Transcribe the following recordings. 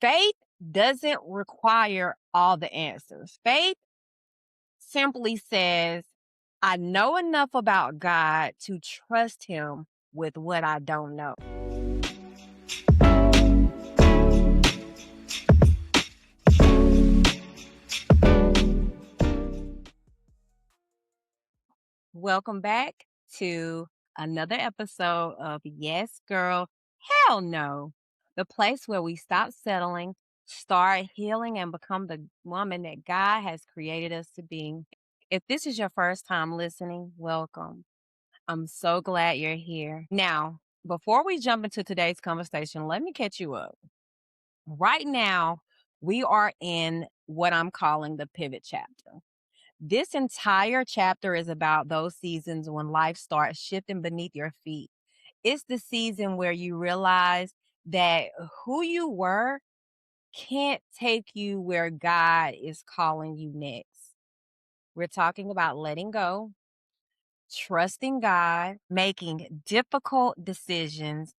Faith doesn't require all the answers. Faith simply says, I know enough about God to trust Him with what I don't know. Welcome back to another episode of Yes, Girl, Hell No, the place where we stop settling, start healing, and become the woman that God has created us to be. If this is your first time listening, welcome. I'm so glad you're here. Now, before we jump into today's conversation, let me catch you up. Right now, we are in what I'm calling the pivot chapter. This entire chapter is about those seasons when life starts shifting beneath your feet. It's the season where you realize that who you were can't take you where God is calling you next. We're talking about letting go, trusting God, making difficult decisions,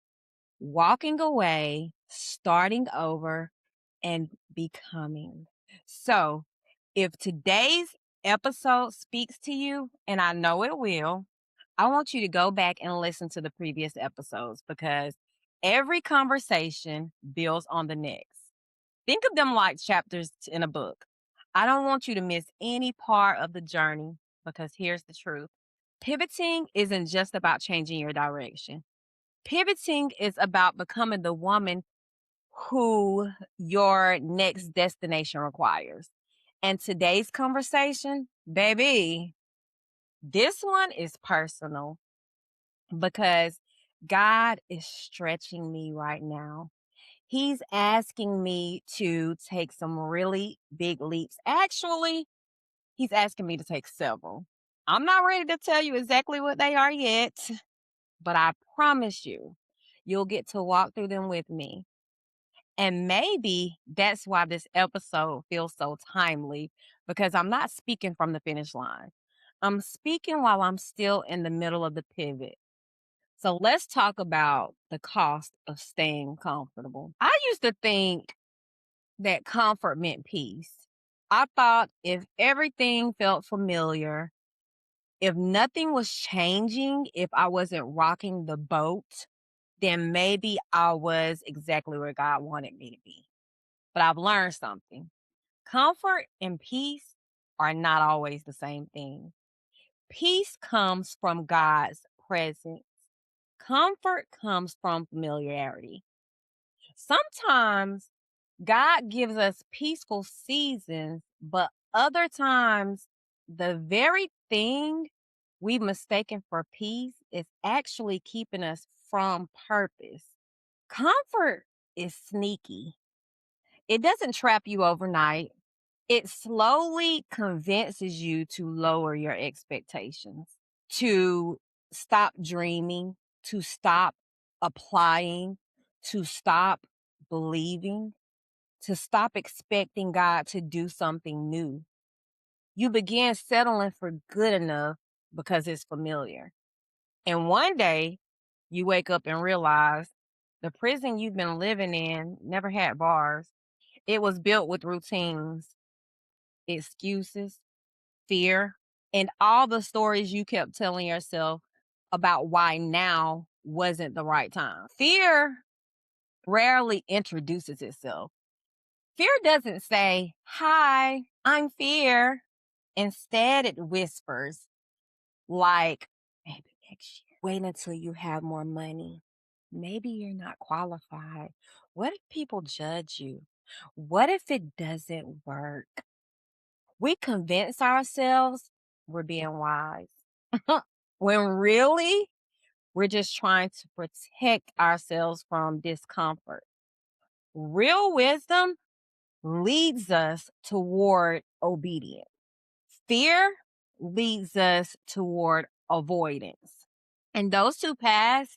walking away, starting over, and becoming. So, if today's episode speaks to you, and I know it will, I want you to go back and listen to the previous episodes because every conversation builds on the next. Think of them like chapters in a book. I don't want you to miss any part of the journey because here's the truth. Pivoting isn't just about changing your direction. Pivoting is about becoming the woman who your next destination requires. And today's conversation, baby, this one is personal because God is stretching me right now. He's asking me to take some really big leaps. Actually, he's asking me to take several. I'm not ready to tell you exactly what they are yet, but I promise you, you'll get to walk through them with me. And maybe that's why this episode feels so timely because I'm not speaking from the finish line. I'm speaking while I'm still in the middle of the pivot. So let's talk about the cost of staying comfortable. I used to think that comfort meant peace. I thought if everything felt familiar, if nothing was changing, if I wasn't rocking the boat, then maybe I was exactly where God wanted me to be. But I've learned something. Comfort and peace are not always the same thing. Peace comes from God's presence. Comfort comes from familiarity. Sometimes God gives us peaceful seasons, but other times the very thing we've mistaken for peace is actually keeping us from purpose. Comfort is sneaky. It doesn't trap you overnight. It slowly convinces you to lower your expectations, to stop dreaming, to stop applying, to stop believing, to stop expecting God to do something new. You begin settling for good enough because it's familiar. And one day you wake up and realize the prison you've been living in never had bars. It was built with routines, excuses, fear, and all the stories you kept telling yourself about why now wasn't the right time. Fear rarely introduces itself. Fear doesn't say, Hi, I'm fear. Instead, it whispers, like, maybe next year. Wait until you have more money. Maybe you're not qualified. What if people judge you? What if it doesn't work? We convince ourselves we're being wise when really we're just trying to protect ourselves from discomfort. Real wisdom leads us toward obedience. Fear leads us toward avoidance. And those two paths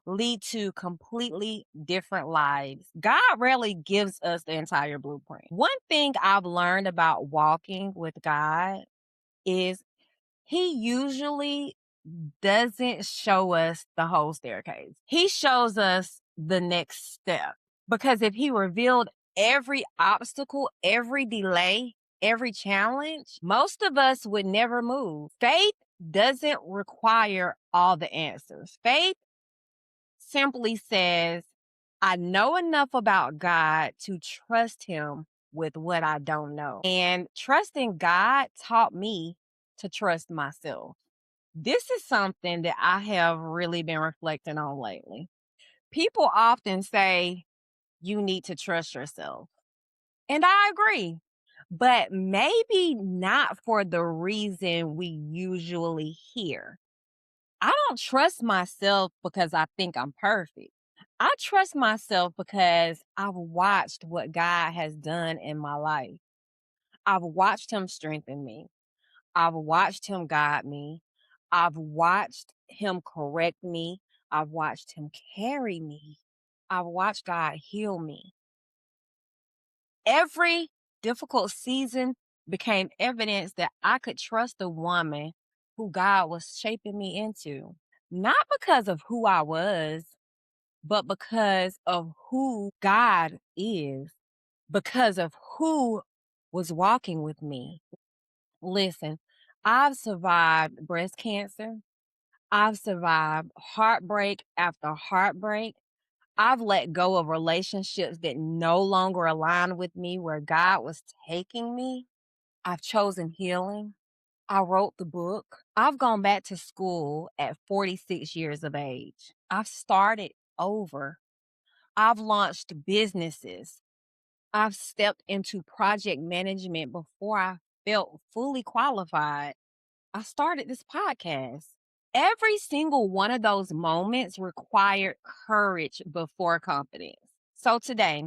lead to completely different lives. God rarely gives us the entire blueprint. One thing I've learned about walking with God is He usually doesn't show us the whole staircase. He shows us the next step. Because if he revealed every obstacle, every delay, every challenge, most of us would never move. Faith doesn't require all the answers. Faith simply says, I know enough about God to trust Him with what I don't know. And trusting God taught me to trust myself. This is something that I have really been reflecting on lately. People often say you need to trust yourself. And I agree, but maybe not for the reason we usually hear. I don't trust myself because I think I'm perfect. I trust myself because I've watched what God has done in my life. I've watched Him strengthen me. I've watched Him guide me. I've watched Him correct me. I've watched Him carry me. I've watched God heal me. Every difficult season became evidence that I could trust the woman who God was shaping me into. Not because of who I was, but because of who God is, because of who was walking with me. Listen, I've survived breast cancer. I've survived heartbreak after heartbreak. I've let go of relationships that no longer align with me where God was taking me. I've chosen healing. I wrote the book. I've gone back to school at 46 years of age. I've started over. I've launched businesses. I've stepped into project management before I felt fully qualified. I started this podcast. Every single one of those moments required courage before confidence. So today,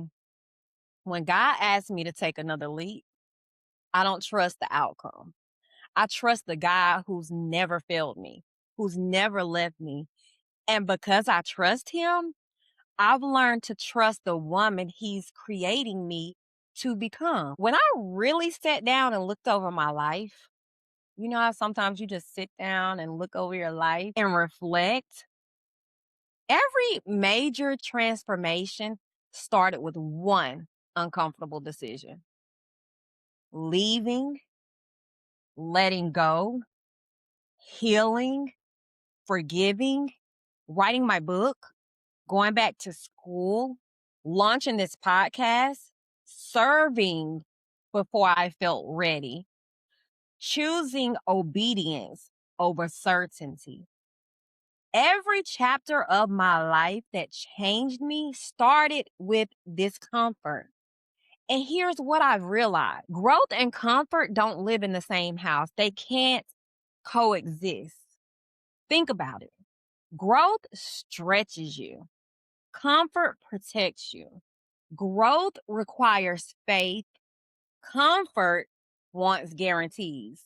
when God asks me to take another leap, I don't trust the outcome. I trust the God who's never failed me, who's never left me. And because I trust Him, I've learned to trust the woman He's creating me to become. When I really sat down and looked over my life, you know how sometimes you just sit down and look over your life and reflect? Every major transformation started with one uncomfortable decision: leaving, letting go, healing, forgiving, writing my book, going back to school, launching this podcast, serving before I felt ready, choosing obedience over certainty. Every chapter of my life that changed me started with discomfort. And here's what I've realized: growth and comfort don't live in the same house, they can't coexist. Think about it. Growth stretches you, comfort protects you. Growth requires faith, comfort wants guarantees.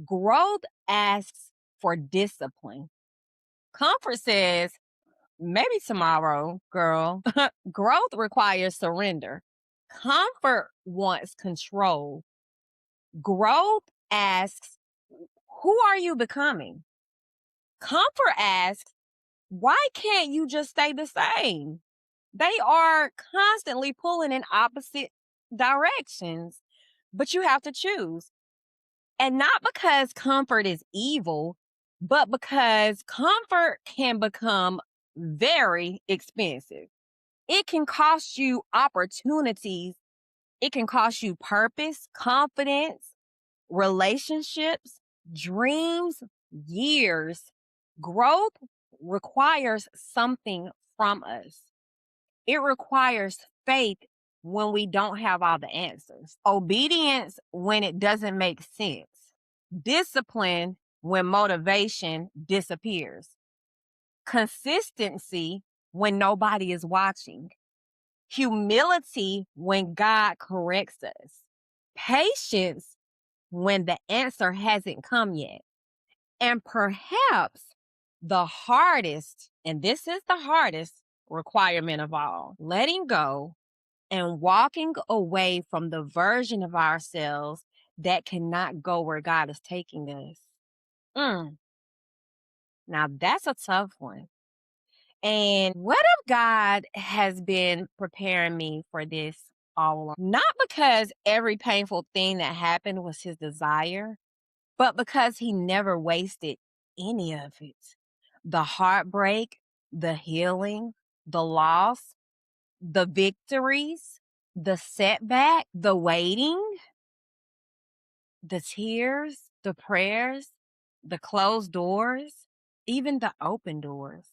Growth asks for discipline. Comfort says, maybe tomorrow, girl. Growth requires surrender. Comfort wants control. Growth asks, who are you becoming? Comfort asks, why can't you just stay the same? They are constantly pulling in opposite directions, but you have to choose. And not because comfort is evil, but because comfort can become very expensive. It can cost you opportunities. It can cost you purpose, confidence, relationships, dreams, years. Growth requires something from us. It requires faith when we don't have all the answers, obedience when it doesn't make sense, discipline when motivation disappears, consistency when nobody is watching, humility when God corrects us, patience when the answer hasn't come yet, and perhaps the hardest, and this is the hardest requirement of all, letting go and walking away from the version of ourselves that cannot go where God is taking us. Mm, now that's a tough one. And what if God has been preparing me for this all along. Not because every painful thing that happened was his desire, but because he never wasted any of it. The heartbreak, the healing, the loss, the victories, the setback, the waiting, the tears, the prayers, the closed doors, even the open doors.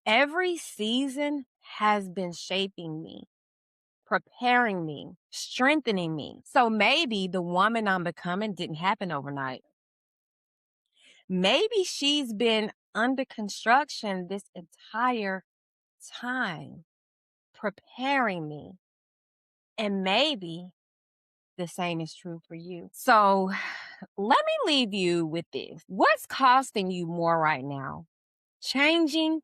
Every season has been shaping me, preparing me, strengthening me. So maybe the woman I'm becoming didn't happen overnight. Maybe she's been under construction this entire time, preparing me. And maybe the same is true for you. So let me leave you with this. What's costing you more right now? Changing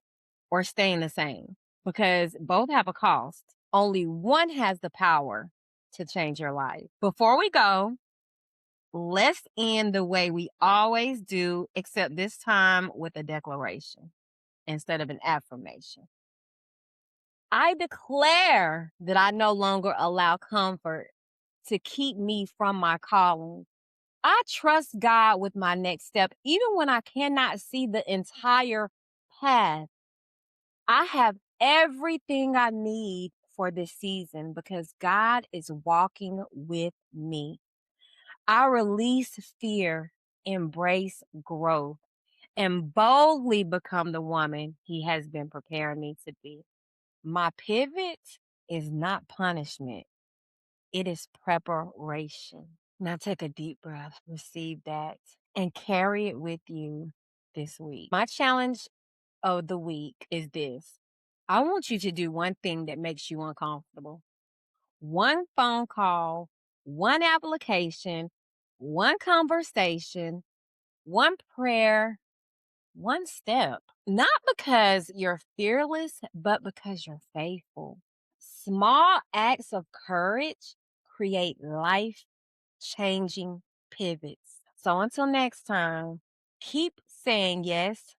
or staying the same? Because both have a cost. Only one has the power to change your life. Before we go, let's end the way we always do, except this time with a declaration instead of an affirmation. I declare that I no longer allow comfort to keep me from my calling. I trust God with my next step, even when I cannot see the entire path. I have everything I need for this season because God is walking with me. I release fear, embrace growth, and boldly become the woman He has been preparing me to be. My pivot is not punishment, it is preparation. Now take a deep breath, receive that, and carry it with you this week. My challenge of the week is this. I want you to do one thing that makes you uncomfortable. One phone call, one application, one conversation, one prayer, one step. Not because you're fearless, but because you're faithful. Small acts of courage create life changing pivots. So until next time, keep saying yes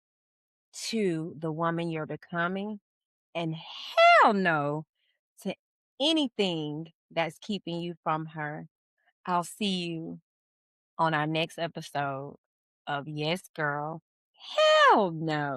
to the woman you're becoming and hell no to anything that's keeping you from her. I'll see you on our next episode of Yes Girl, Hell No.